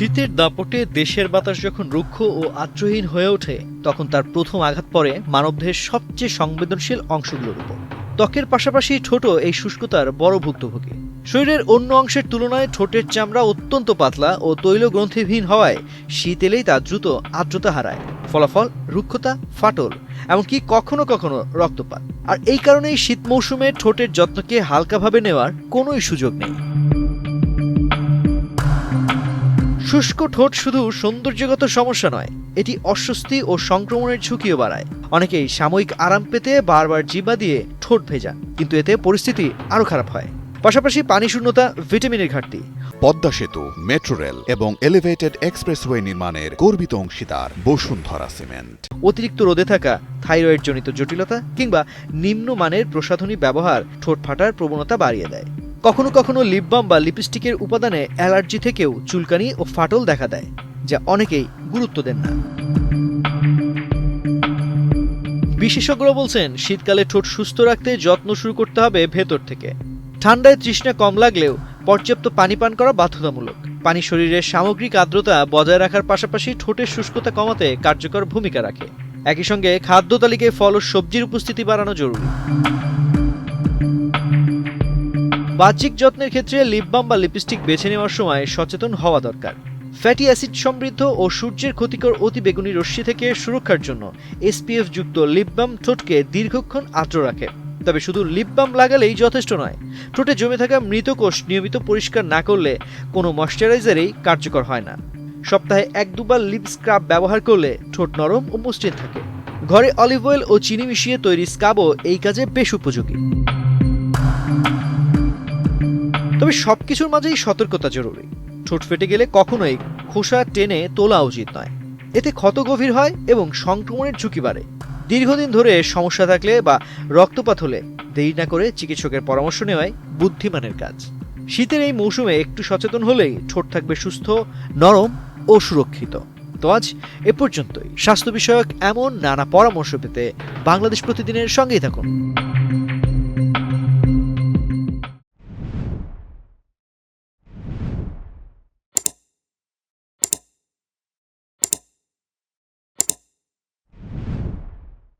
শীতের দাপটে দেশের বাতাস যখন রুক্ষ ও আর্দ্রহীন হয়ে ওঠে তখন তার প্রথম আঘাত পড়ে মানবদেহের সবচেয়ে সংবেদনশীল অংশগুলোর উপর। ত্বকের পাশাপাশি ঠোঁটও এই শুষ্কতার বড় ভুক্তভোগী। শরীরের অন্য অংশের তুলনায় ঠোঁটের চামড়া অত্যন্ত পাতলা ও তৈলগ্রন্থিহীন হওয়ায় শীত এলেই তা দ্রুত আর্দ্রতা হারায়। ফলাফল রুক্ষতা, ফাটল, এমনকি কখনো কখনো রক্তপাত। আর এই কারণেই শীত মৌসুমে ঠোঁটের যত্নকে হালকাভাবে নেওয়ার কোনোই সুযোগ নেই। শুষ্ক ঠোঁট শুধু সৌন্দর্যগত সমস্যা নয়, এটি অস্বস্তি ও সংক্রমণের ঝুঁকিও বাড়ায়। অনেকেই সাময়িক আরাম পেতে বারবার জিহ্বা দিয়ে ঠোঁট ভেজান, কিন্তু এতে পরিস্থিতি আরও খারাপ হয়। পাশাপাশি পানি শূন্যতা, ভিটামিনের ঘাটতি। পদ্মা সেতু, মেট্রো রেল এবং এলিভেটেড এক্সপ্রেসওয়ে নির্মাণের গর্বিত অংশীদার বসুন্ধরা সিমেন্ট। অতিরিক্ত রোদে থাকা, থাইরয়েড জনিত জটিলতা কিংবা নিম্নমানের প্রসাধনী ব্যবহার ঠোঁট ফাটার প্রবণতা বাড়িয়ে দেয়। কখনো কখনো লিপ বাম বা লিপস্টিকের উপাদানে অ্যালার্জি থেকেও চুলকানি ও ফাটল দেখা দেয়, যা অনেকেই গুরুত্ব দেন না। বিশেষজ্ঞরা বলছেন, শীতকালে ঠোঁট সুস্থ রাখতে যত্ন শুরু করতে হবে ভেতর থেকে। ঠান্ডায় তৃষ্ণা কম লাগলেও পর্যাপ্ত পানি পান করা বাধ্যতামূলক। পানি শরীরের সামগ্রিক আর্দ্রতা বজায় রাখার পাশাপাশি ঠোঁটের শুষ্কতা কমাতে কার্যকর ভূমিকা রাখে। একই সঙ্গে খাদ্য তালিকায় ফল ও সবজির উপস্থিতি বাড়ানো জরুরি। বাহ্যিক যত্নের ক্ষেত্রে লিপ বাম বা লিপস্টিক বেছে নেওয়ার সময় সচেতন হওয়া দরকার। ফ্যাটি অ্যাসিড সমৃদ্ধ ও সূর্যের ক্ষতিকর অতিবেগুনি রশ্মি থেকে সুরক্ষার জন্য এসপিএফ যুক্ত লিপ বাম ঠোঁটকে দীর্ঘক্ষণ আর্দ্র রাখে। তবে শুধু লিপ বাম লাগালেই যথেষ্ট নয়। ঠোঁটে জমে থাকা মৃত কোষ নিয়মিত পরিষ্কার না করলে কোনো ময়শ্চারাইজারই কার্যকর হয় না। সপ্তাহে 1-2 বার লিপ স্ক্রাব ব্যবহার করলে ঠোঁট নরম ও মসৃণ থাকে। ঘরে অলিভ অয়েল ও চিনি মিশিয়ে তৈরি স্ক্রাবও এই কাজে বেশ উপযোগী। তবে সবকিছুর মাঝেই সতর্কতা জরুরি। ঠোঁট ফেটে গেলে কখনোই খোসা টেনে তোলা উচিত নয়। এতে ক্ষত গভীর হয় এবং সংক্রমণের ঝুঁকি বাড়ে। দীর্ঘদিন ধরে সমস্যা থাকলে বা রক্তপাত হলে দেরি না করে চিকিৎসকের পরামর্শ নেওয়াই বুদ্ধিমানের কাজ। শীতের এই মৌসুমে একটু সচেতন হলেই ঠোঁট থাকবে সুস্থ, নরম ও সুরক্ষিত। তো আজ এ পর্যন্তই। স্বাস্থ্য বিষয়ক এমন নানা পরামর্শ পেতে বাংলাদেশ প্রতিদিনের সঙ্গেই থাকুন।